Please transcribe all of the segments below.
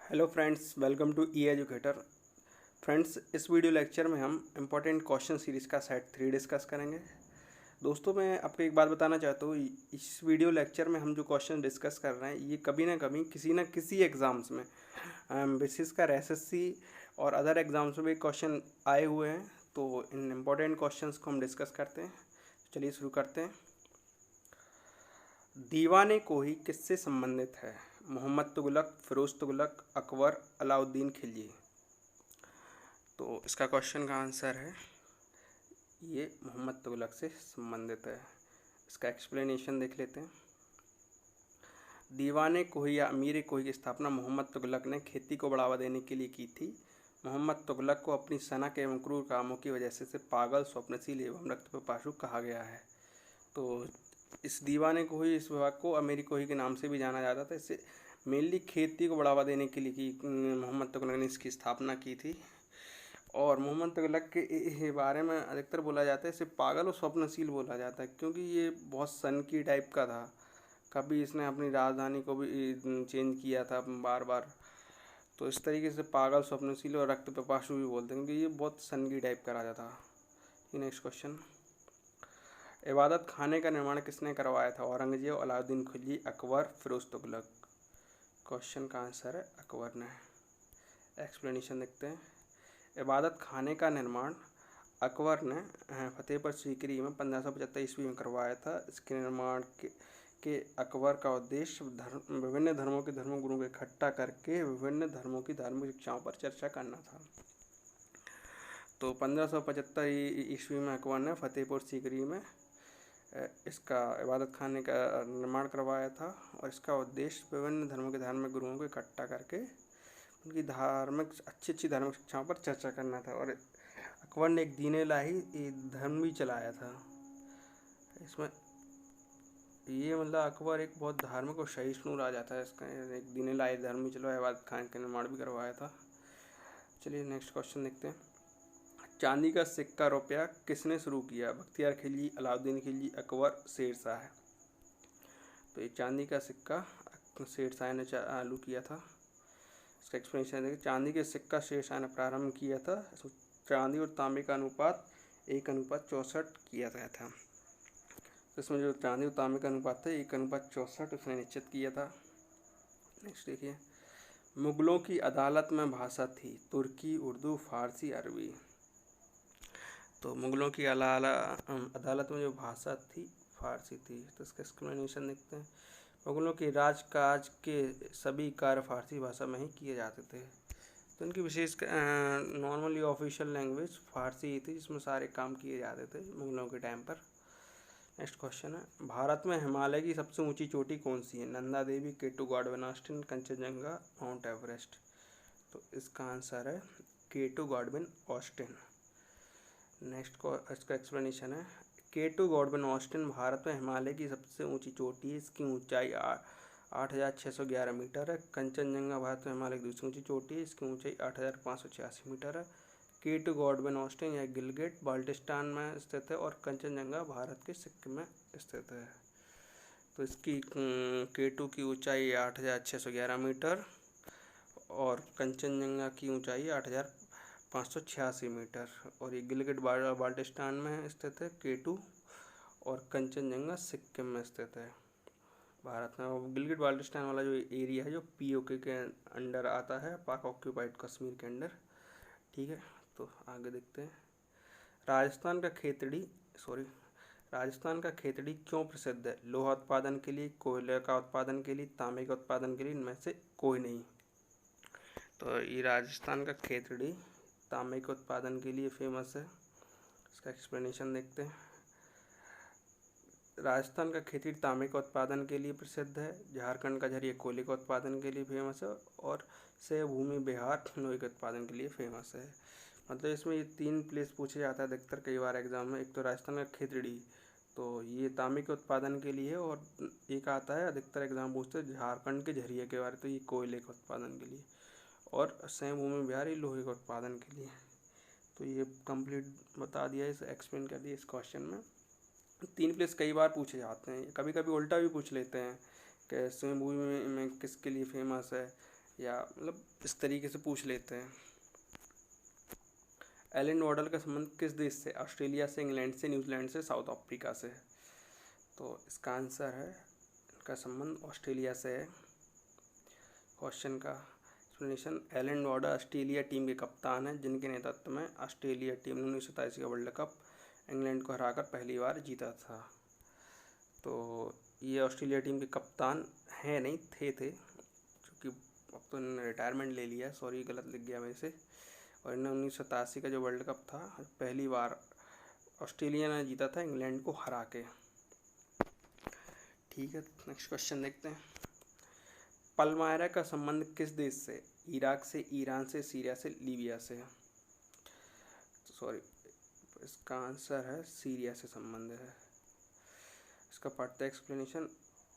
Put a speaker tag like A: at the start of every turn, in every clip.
A: Hello friends, welcome to E educator. Friends, इस video lecture में हम इम्पोर्टेंट क्वेश्चन सीरीज़ का सेट 3 डिस्कस करेंगे। दोस्तों, मैं आपको एक बात बताना चाहता हूँ, इस वीडियो लेक्चर में हम जो क्वेश्चन डिस्कस कर रहे हैं ये कभी ना कभी किसी न किसी एग्ज़ाम्स में विशेषकर एसएससी और अदर एग्ज़ाम्स में भी क्वेश्चन आए हुए हैं। तो इन इम्पोर्टेंट क्वेश्चंस को हम डिस्कस करते हैं। चलिए शुरू करते हैं। दीवाने कोही किससे संबंधित है? मोहम्मद तुगलक, फिरोज तुगलक, अकबर, अलाउद्दीन खिलजी। तो इसका क्वेश्चन का आंसर है ये मोहम्मद तुगलक से संबंधित है। इसका एक्सप्लेनेशन देख लेते हैं। दीवाने कोही या अमीर कोही की स्थापना मोहम्मद तुगलक ने खेती को बढ़ावा देने के लिए की थी। मोहम्मद तुगलक को अपनी सनक एवं क्रूर कामों की वजह से पागल, स्वप्नशील एवं रक्तपिपासु कहा गया है। तो इस दीवाने कोही, इस विभाग को अमीर कोही के नाम से भी जाना जाता था। इससे मेनली खेती को बढ़ावा देने के लिए मोहम्मद तुगलक ने इसकी स्थापना की थी। और मोहम्मद तुगलक के बारे में अधिकतर बोला जाता है इसे पागल और स्वप्नशील बोला जाता है, क्योंकि ये बहुत सनकी टाइप का था। कभी इसने अपनी राजधानी को भी चेंज किया था बार बार। तो इस तरीके से पागल, स्वप्नशील और रक्तपिपासु भी बोलते हैं, क्योंकि ये बहुत सनकी टाइप का राजा था। Next question. इबादत खाने का निर्माण किसने करवाया था? औरंगजेब, अलाउद्दीन खिलजी, अकबर, फिरोज तुगलक। क्वेश्चन का आंसर है अकबर ने। एक्सप्लेनेशन देखते हैं। इबादत खाने का निर्माण अकबर ने फतेहपुर सीकरी में 1575 ईस्वी में करवाया था। इसके निर्माण के अकबर का उद्देश्य विभिन्न धर्मों के धर्मगुरुओं को इकट्ठा करके विभिन्न धर्मों की धार्मिक शिक्षाओं पर चर्चा करना था। तो 1575 ईस्वी में अकबर ने फतेहपुर सीकरी में इसका इबादत खाने का निर्माण करवाया था, और इसका उद्देश्य विभिन्न धर्मों के धार्मिक गुरुओं को इकट्ठा करके उनकी अच्छी धार्मिक शिक्षाओं पर चर्चा करना था। और अकबर ने एक दीन इलाही धर्म भी चलाया था। इसमें ये मतलब अकबर एक बहुत धार्मिक और सहिष्णु राजा था। इसका एक दीन इलाही धर्म भी चलवाया, इबादत खाने का निर्माण भी करवाया था। चलिए नेक्स्ट क्वेश्चन देखते हैं। चांदी का सिक्का रुपया किसने शुरू किया? बख्तियार खिलजी, अलाउद्दीन खिलजी, अकबर, शेरशाह। तो ये चांदी का सिक्का शेरशाह ने चालू किया था। इसका एक्सप्लेनेशन देखिए। चांदी के सिक्का शेरशाह ने प्रारंभ किया था। चांदी और तांबे का अनुपात 1:64 किया गया था। तो इसमें जो चांदी और तांबे का अनुपात था 1:64 उसने निश्चित किया था। नेक्स्ट देखिए। मुगलों की अदालत में भाषा थी तुर्की, उर्दू, फारसी, अरबी। तो मुगलों की अदालत में जो भाषा थी फारसी थी। तो इसका एक्सप्लेनेशन देखते हैं। मुगलों के राजकाज के सभी कार्य फारसी भाषा में ही किए जाते थे। तो इनकी विशेष नॉर्मली ऑफिशियल लैंग्वेज फारसी ही थी, जिसमें सारे काम किए जाते थे मुगलों के टाइम पर। नेक्स्ट क्वेश्चन है। भारत में हिमालय की सबसे ऊंची चोटी कौन सी है? Nanda Devi, K two Godwin Austen, Kanchenjunga, mount Everest. तो इसका आंसर है केटू गॉडविन ऑस्टिन। नेक्स्ट इसका एक्सप्लेनेशन है। केटू गॉडविन ऑस्टिन भारत में हिमालय की सबसे ऊंची चोटी है। इसकी ऊंचाई 8,611 मीटर है। कंचनजंगा भारत में हिमालय की दूसरी ऊंची चोटी है। इसकी ऊंचाई 8,586 मीटर है। केटू गॉडविन ऑस्टिन यह गिलगिट बाल्टिस्तान में स्थित है, और कंचनजंगा भारत के सिक्किम में स्थित है। तो इसकी केटू की ऊंचाई 8,611 मीटर और कंचनजंगा की ऊंचाई 8,586 मीटर। और ये गिलगिट बाल्टिस्तान में स्थित है केटू, और कंचनजंगा सिक्किम में स्थित है भारत में। और गिलगिट बाल्टिस्तान वाला जो एरिया है जो पीओके के अंडर आता है, पाक ऑक्यूपाइड कश्मीर के अंडर। ठीक है, तो आगे देखते हैं। राजस्थान का खेतड़ी क्यों प्रसिद्ध है? लोहा उत्पादन के लिए, कोयले का उत्पादन के लिए, तांबे के उत्पादन के लिए, इनमें से कोई नहीं। तो ये राजस्थान का खेतड़ी तांबे के उत्पादन के लिए फेमस है। इसका एक्सप्लेनेशन देखते हैं। राजस्थान का खेतड़ी तांबे के उत्पादन के लिए प्रसिद्ध है। झारखंड का झरिया कोयले के उत्पादन के लिए फेमस है, और सेवभूमि बिहार लोहे के उत्पादन के लिए फेमस है। मतलब इसमें ये 3 प्लेस पूछे जाता है अधिकतर कई बार एग्जाम में। एक तो राजस्थान का खेतड़ी, तो ये तांबे के उत्पादन के लिए है, और एक आता है अधिकतर एग्जाम पूछते हैं झारखंड के झरिया के बारे, तो ये कोयले के उत्पादन के लिए, और सेवभूमि बिहार ये लोहे के उत्पादन के लिए। तो ये कंप्लीट बता दिया, इस एक्सप्लेन कर दिया इस क्वेश्चन में। 3 प्लेस कई बार पूछे जाते हैं, कभी कभी उल्टा भी पूछ लेते हैं कि सेवभूमि में किसके लिए फेमस है, या मतलब इस तरीके से पूछ लेते हैं। एलन वाडल का संबंध किस देश से? ऑस्ट्रेलिया से, इंग्लैंड से, न्यूजीलैंड से, साउथ अफ्रीका से। तो इसका आंसर है, इनका संबंध ऑस्ट्रेलिया से है। क्वेश्चन का एक्सप्लेनेशन, एलन वाडल ऑस्ट्रेलिया टीम के कप्तान हैं जिनके नेतृत्व में ऑस्ट्रेलिया टीम ने 1987 का वर्ल्ड कप इंग्लैंड को हराकर पहली बार जीता था। तो ये ऑस्ट्रेलिया टीम के कप्तान हैं, नहीं थे क्योंकि अब तो इन्होंने रिटायरमेंट ले लिया, सॉरी गलत लिख गया मेरे से। और इन्हें 1987 का जो वर्ल्ड कप था पहली बार ऑस्ट्रेलिया ने जीता था इंग्लैंड को हरा के। ठीक है, नेक्स्ट क्वेश्चन देखते हैं। पलमायरा का संबंध किस देश से? इराक से, ईरान से, सीरिया से, लीबिया से। सॉरी, इसका आंसर है सीरिया से संबंध है। इसका पढ़ते एक्सप्लेनेशन,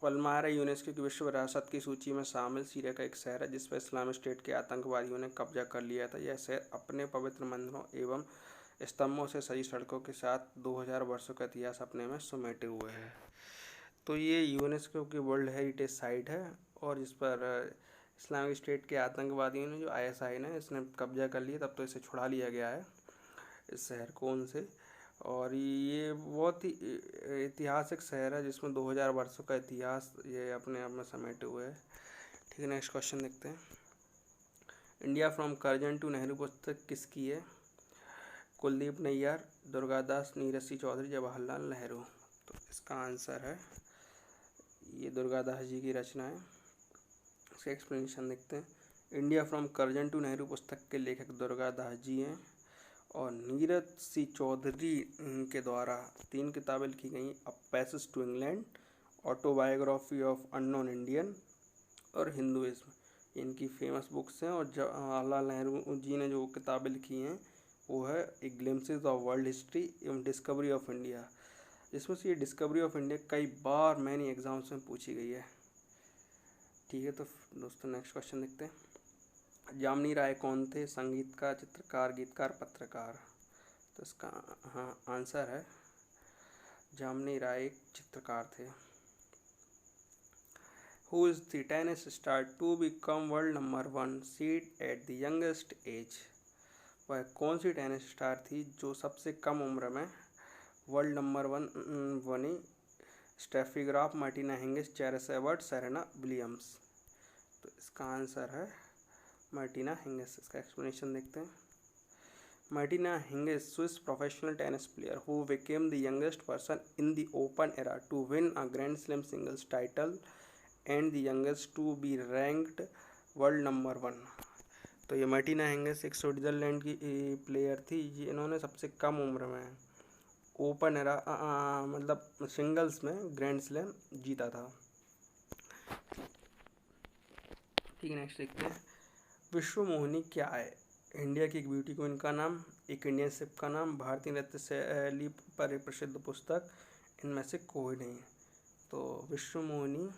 A: पलमायरा यूनेस्को की विश्व विरासत की सूची में शामिल सीरिया का एक शहर है जिस पर इस्लामिक स्टेट के आतंकवादियों ने कब्जा कर लिया था। यह शहर अपने पवित्र मंदिरों एवं स्तंभों से सजी सड़कों के साथ 2000 वर्षों का इतिहास अपने में समेटे हुए है। तो ये यूनेस्को की वर्ल्ड हेरिटेज साइट है और इस पर इस्लामिक स्टेट के आतंकवादियों ने, जो ISI ने, इसने कब्जा कर लिया। तब तो इसे छुड़ा लिया गया है इस शहर को उनसे। और ये बहुत ही ऐतिहासिक शहर है जिसमें 2000 वर्षों का इतिहास ये अपने आप में समेटे हुए है। ठीक है, नेक्स्ट क्वेश्चन देखते हैं। India from Curzon to Nehru पुस्तक किसकी है? कुलदीप नैयर, दुर्गादास, नीरज सिंह चौधरी, जवाहरलाल नेहरू। तो इसका आंसर है, ये दुर्गादास जी की रचना है। इसका एक्सप्लेनेशन देखते हैं। India from Curzon to Nehru पुस्तक के लेखक दुर्गादास जी हैं और नीरज सिंह चौधरी के द्वारा 3 किताबें लिखी गई, a passage to England, autobiography of unknown Indian और हिंदुइज्म, इनकी फेमस बुक्स हैं। और जवाहरलाल नेहरू जी ने जो किताबें लिखी हैं वो है ए ग्लिम्पसेस ऑफ वर्ल्ड हिस्ट्री एवं डिस्कवरी ऑफ इंडिया, जिसमें से ये डिस्कवरी ऑफ इंडिया कई बार मैनी एग्जाम्स में पूछी गई है। ठीक है, तो दोस्तों नेक्स्ट क्वेश्चन देखते हैं। जामनी राय कौन थे? संगीतकार, चित्रकार, गीतकार, पत्रकार। तो इसका आंसर है, जामनी राय एक चित्रकार थे। Who is the tennis star to become world number 1 seed at the youngest age? वह कौन सी टेनिस स्टार थी जो सबसे कम उम्र में वर्ल्ड नंबर 1 बनी? Steffi Graf, Martina Hingis, Chris Evert, Serena Williams. तो इसका आंसर है मार्टिना हिंगिस। इसका एक्सप्लेनेशन देखते हैं। Martina Hingis, Swiss professional tennis player who became the youngest person in the open era to win a grand slam singles title and the youngest to be ranked world number 1। तो ये Martina Hingis एक Switzerland की player थी जिन्होंने सबसे कम उम्र में ओपन एरा मतलब सिंगल्स में ग्रैंड स्लैम जीता था। ठीक है, नेक्स्ट देखते हैं। विश्व मोहिनी क्या है? इंडिया की एक ब्यूटी क्वीन का नाम, एक इंडियन शिप का नाम, भारतीय नृत्य शैली पर एक प्रसिद्ध पुस्तक, इनमें से कोई नहीं। तो विश्व मोहिनी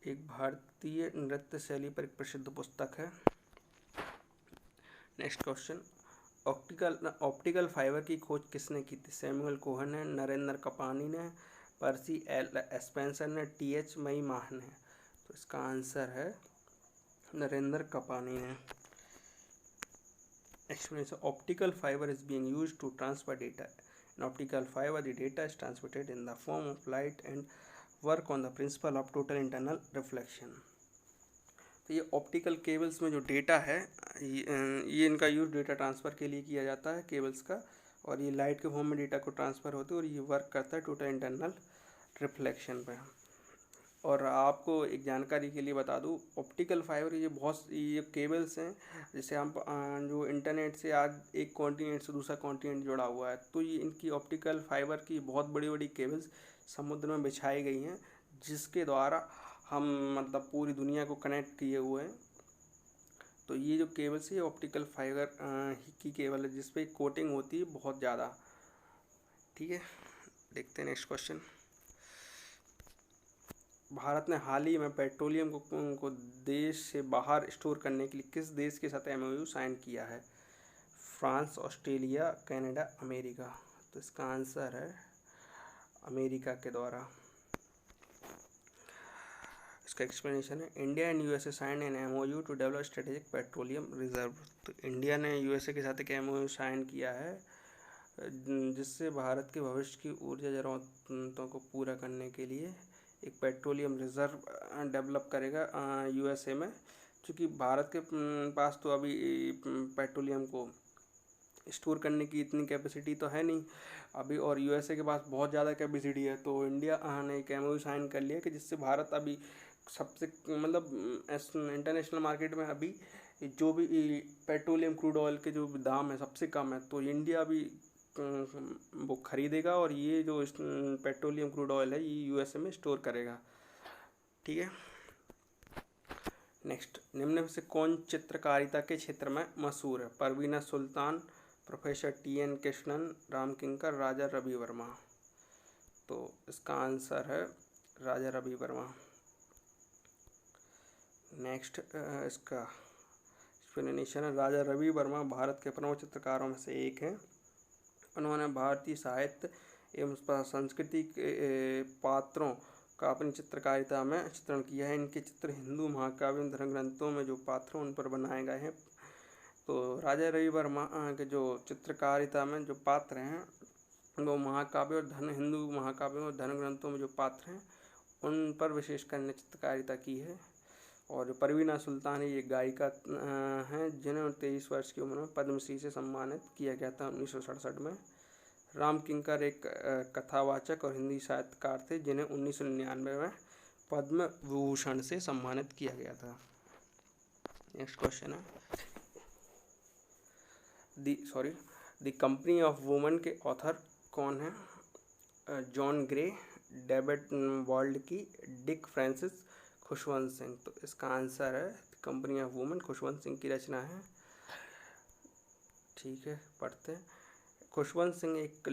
A: एक भारतीय नृत्य शैली पर एक प्रसिद्ध पुस्तक है। नेक्स्ट क्वेश्चन, ऑप्टिकल फाइबर की खोज किसने की थी? सैमुअल कोहन ने, नरेंद्र कपानी ने, पर्सी एल स्पेंसर ने, TH मईमाह ने। तो इसका आंसर है नरेंद्र कपानी ने। Explanation, optical fibre is being used to transfer data. In optical fibre the data is transmitted in the form of light and work on the principle of total internal reflection. तो ये optical cables में जो data है ये इनका use data transfer के लिए किया जाता है केबल्स का, और ये लाइट के फॉर्म में डेटा को ट्रांसफ़र होते हैं और ये वर्क करता है टोटल इंटरनल रिफ्लेक्शन पे। और आपको एक जानकारी के लिए बता दूँ, ऑप्टिकल फाइबर ये केबल्स हैं, जैसे हम जो इंटरनेट से आज एक कॉन्टिनेंट से दूसरा कॉन्टिनेंट जुड़ा हुआ है, तो ये इनकी ऑप्टिकल फाइबर की बहुत बड़ी बड़ी केबल्स समुद्र में बिछाई गई हैं जिसके द्वारा हम मतलब पूरी दुनिया को कनेक्ट किए हुए हैं। तो ये जो केबल्स है ऑप्टिकल फाइबर की केबल है जिस पे कोटिंग होती है बहुत ज़्यादा। ठीक है, देखते हैं नेक्स्ट क्वेश्चन। भारत ने हाल ही में पेट्रोलियम को देश से बाहर स्टोर करने के लिए किस देश के साथ MOU साइन किया है? France, Australia, Canada, America. तो इसका आंसर है अमेरिका के द्वारा। इसका एक्सप्लेनेशन है, India and USA sign an MOU to develop strategic petroleum reserve. तो इंडिया ने यूएसए के साथ एक एमओयू साइन किया है जिससे भारत के भविष्य की ऊर्जा ज़रूरतों को पूरा करने के लिए एक पेट्रोलियम रिजर्व डेवलप करेगा यूएसए में, क्योंकि भारत के पास तो अभी पेट्रोलियम को स्टोर करने की इतनी कैपेसिटी तो है नहीं अभी, और यूएसए के पास बहुत ज़्यादा कैपेसिटी है। तो इंडिया ने एक एमओयू साइन कर लिया कि जिससे भारत अभी सबसे मतलब इंटरनेशनल मार्केट में अभी जो भी पेट्रोलियम क्रूड ऑयल के जो दाम है सबसे कम है, तो इंडिया अभी वो खरीदेगा और ये जो पेट्रोलियम क्रूड ऑयल है ये यूएसए में स्टोर करेगा। ठीक है। नेक्स्ट, निम्न में से कौन चित्रकारिता के क्षेत्र में मशहूर है? परवीना सुल्तान, प्रोफेसर टी.एन. कृष्णन, राम किंकर, राजा रवि वर्मा। तो इसका आंसर है राजा रवि वर्मा। नेक्स्ट, इसका एक्सप्लेनेशन है, राजा रवि वर्मा भारत के प्रमुख चित्रकारों में से एक हैं। उन्होंने भारतीय साहित्य एवं संस्कृति के पात्रों का अपनी चित्रकारिता में चित्रण किया है। इनके चित्र हिंदू महाकाव्य धर्म ग्रंथों में जो पात्र उन पर बनाए गए हैं। तो राजा रवि वर्मा के जो चित्रकारिता में जो पात्र हैं वो महाकाव्य और हिंदू महाकाव्यों और धर्म ग्रंथों में जो पात्र हैं उन पर विशेषकर ने चित्रकारिता की है। और परवीना सुल्तान ये गायिका हैं जिन्हें 23 वर्ष की उम्र में पद्मश्री से सम्मानित किया गया था 1967 में। राम किंकर एक कथावाचक और हिंदी साहित्यकार थे जिन्हें 1999 में पद्म विभूषण से सम्मानित किया गया था। नेक्स्ट क्वेश्चन है, द कंपनी ऑफ वुमन के ऑथर कौन है? John Grey, David Baldacci, Dick Francis, Khushwant Singh. तो इसका आंसर है company of woman Khushwant Singh की रचना है। ठीक है, पढ़ते हैं। खुशवंत सिंह एक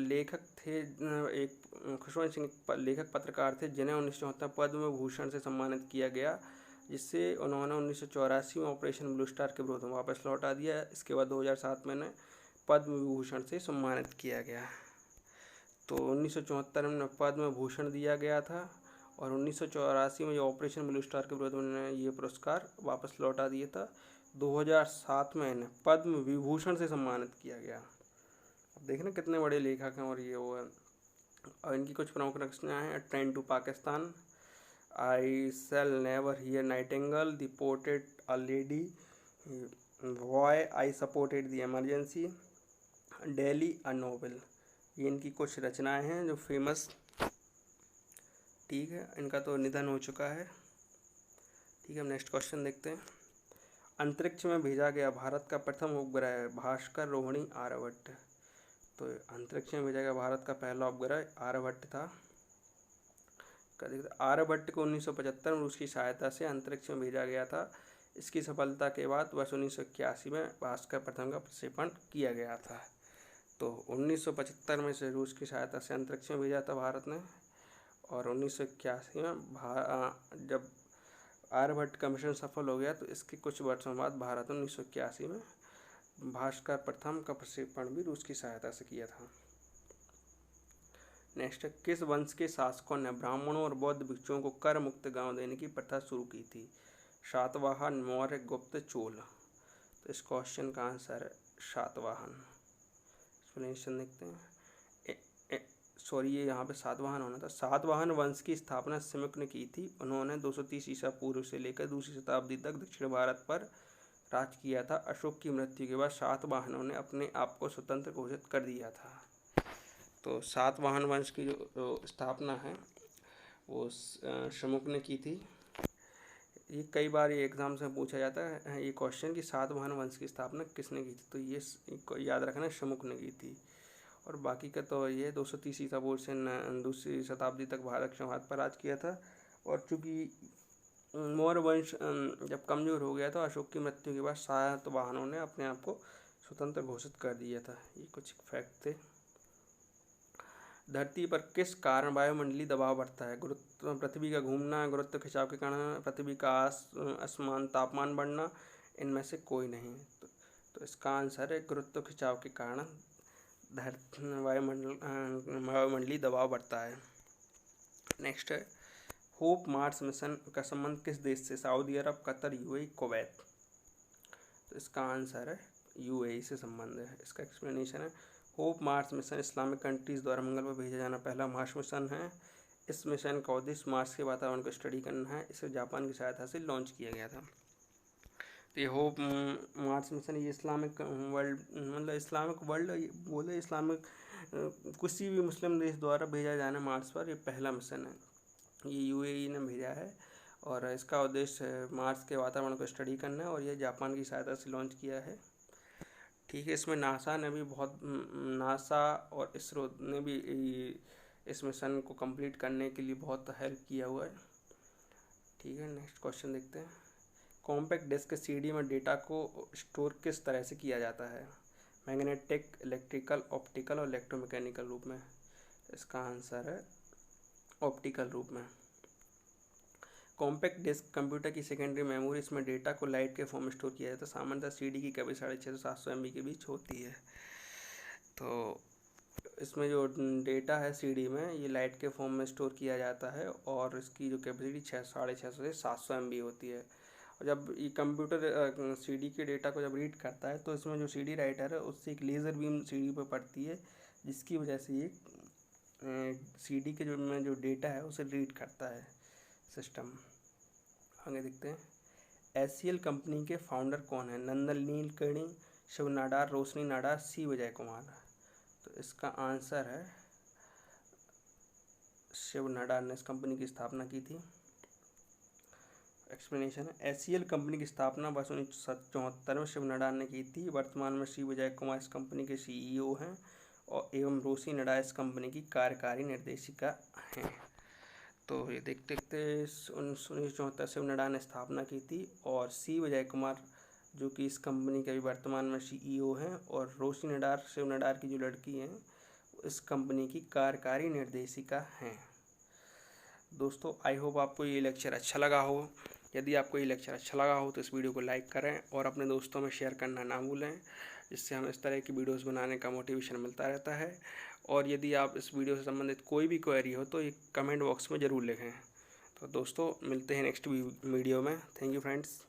A: लेखक पत्रकार थे जिन्हें 1974 पद्म विभूषण से सम्मानित किया गया, जिससे उन्होंने 1984 में ऑपरेशन ब्लू स्टार के विरोध में वापस लौटा दिया। इसके बाद 2007 में उन्हें पद्म विभूषण से सम्मानित किया गया। तो 1974 में पद्म विभूषण दिया गया था और 1984 में जो ऑपरेशन ब्लू स्टार के विरोध में उन्होंने ये पुरस्कार वापस लौटा दिया था। 2007 में इन्हें पद्म विभूषण से सम्मानित किया गया। अब देखना कितने बड़े लेखक हैं और ये वो है। और इनकी कुछ प्रमुख रचनाएं हैं, train to Pakistan, I shall never hear nightingale, the portrait a lady, why I supported the emergency, Delhi a novel. ये इनकी कुछ रचनाएं हैं जो फेमस। ठीक है, इनका तो निधन हो चुका है। ठीक है, हम नेक्स्ट क्वेश्चन देखते हैं। अंतरिक्ष में भेजा गया भारत का प्रथम उपग्रह भास्कर, रोहिणी, आर्यभट्ट। तो अंतरिक्ष में भेजा गया भारत का पहला उपग्रह आर्यभट्ट था। आर्यभट्ट को 1975 में रूस की सहायता से अंतरिक्ष में भेजा गया था। इसकी सफलता के बाद वर्ष 1981 में भास्कर प्रथम का प्रक्षेपण किया गया था। तो 1975 में से रूस की सहायता से अंतरिक्ष में भेजा था भारत ने, और 1981 में जब आर्यभट्ट का मिशन सफल हो गया तो इसके कुछ वर्षों बाद भारत ने 1981 में भास्कर प्रथम का प्रक्षेपण भी रूस की सहायता से किया था। नेक्स्ट, किस वंश के शासकों ने ब्राह्मणों और बौद्ध भिक्षुओं को कर मुक्त गांव देने की प्रथा शुरू की थी? सातवाहन, मौर्य, गुप्त, चोल। तो इस क्वेश्चन का आंसर है सातवाहन। एक्सप्लेनेशन देखते हैं। ये यहाँ पे सातवाहन होना था। सातवाहन वंश की स्थापना सिमुक ने की थी। उन्होंने 230 ईसा पूर्व से लेकर दूसरी शताब्दी तक दक्षिण भारत पर राज किया था। अशोक की मृत्यु के बाद सातवाहनों ने अपने आप को स्वतंत्र घोषित कर दिया था। तो सातवाहन वंश की जो स्थापना है वो सिमुक ने की थी। ये कई बार ये एग्जाम से पूछा जाता है ये क्वेश्चन कि सातवाहन वंश की स्थापना किसने की थी, तो ये याद रखना सिमुक ने की थी। और बाकी का तो ये 230 ईसा पूर्व से दूसरी शताब्दी तक भारत पर राज किया था। और चूँकि मौर्य वंश जब कमज़ोर हो गया था अशोक की मृत्यु के बाद सातवाहनों ने अपने आप को स्वतंत्र घोषित कर दिया था। ये कुछ फैक्ट थे। धरती पर किस कारण वायुमंडलीय दबाव बढ़ता है? पृथ्वी का घूमना, गुरुत्व खिंचाव के कारण, पृथ्वी का आसमान तापमान बढ़ना, इनमें से कोई नहीं। तो इसका आंसर है गुरुत्व खिंचाव के कारण वायुमंडलीय दबाव बढ़ता है। नेक्स्ट है होप मार्स मिशन का संबंध किस देश से? सऊदी अरब, कतर, यूएई, कुवैत। तो इसका आंसर है यूएई से संबंध है। इसका एक्सप्लेनेशन है, hope Mars mission Islamic countries द्वारा मंगल पर भेजा जाना पहला मार्स मिशन है। इस मिशन का उद्देश्य मार्स के वातावरण को स्टडी करना है। इसे जापान की सहायता से लॉन्च किया गया था। तो ये होप मार्स मिशन ये इस्लामिक वर्ल्ड, मतलब इस्लामिक वर्ल्ड बोले, इस्लामिक किसी भी मुस्लिम देश द्वारा भेजा जाना मार्स पर ये पहला मिशन है। ये यूएई ने भेजा है और इसका उद्देश्य मार्स के वातावरण को स्टडी करना है और यह जापान की सहायता से लॉन्च किया है। ठीक है, इसमें नासा ने भी बहुत, नासा और इसरो ने भी इस मिशन को कंप्लीट करने के लिए बहुत हेल्प किया हुआ है। ठीक है, नेक्स्ट क्वेश्चन देखते हैं। कॉम्पैक्ट डिस्क सीडी में डेटा को स्टोर किस तरह से किया जाता है? मैग्नेटिक, इलेक्ट्रिकल, ऑप्टिकल और इलेक्ट्रोमैकेनिकल रूप में। इसका आंसर है ऑप्टिकल रूप में। कॉम्पैक्ट डिस्क कंप्यूटर की सेकेंडरी मेमोरी, इसमें डेटा को लाइट के फॉर्म में स्टोर किया जाता है। सामान्यतः सीडी की कैपेसिटी 650 से 700 MB के बीच होती है। तो इसमें जो डेटा है सीडी में ये लाइट के फॉर्म में स्टोर किया जाता है और इसकी जो कैपेसिटी 650 से 700 MB होती है। और जब ये कंप्यूटर सीडी के डेटा को जब रीड करता है तो इसमें जो सीडी राइटर है उससे एक लेज़र बीम सीडी पर पड़ती है, जिसकी वजह से ये सीडी के जो डेटा है उसे रीड करता है सिस्टम। आगे देखते हैं। एचसीएल कंपनी के फाउंडर कौन है? नंदन नीलकर्णी, शिव नाडार, रोशनी नाडार, सी विजय कुमार। तो इसका आंसर है शिव नाडार ने इस कंपनी की स्थापना की थी। एक्सप्लेनेशन है, एचसीएल कंपनी की स्थापना वर्ष 1974 में शिव नाडार ने की थी। वर्तमान में सी विजय कुमार इस कंपनी के CEO हैं और एवं रोशनी नाडार इस कंपनी की कार्यकारी निर्देशिका हैं। तो ये देखते देखते 1974 शिव नाडार ने स्थापना की थी और सी विजय कुमार जो कि इस कंपनी के अभी वर्तमान में CEO हैं और रोशनी नाडार, शिव नाडार की जो लड़की हैं, इस कंपनी की कार्यकारी निर्देशिका हैं। दोस्तों, आई होप आपको ये लेक्चर अच्छा लगा हो। यदि आपको ये लेक्चर अच्छा लगा हो तो इस वीडियो को लाइक करें और अपने दोस्तों में शेयर करना ना भूलें, जिससे हमें इस तरह की वीडियोस बनाने का मोटिवेशन मिलता रहता है। और यदि आप इस वीडियो से संबंधित कोई भी क्वेरी हो तो ये कमेंट बॉक्स में ज़रूर लिखें। तो दोस्तों, मिलते हैं नेक्स्ट वीडियो में। Thank you friends.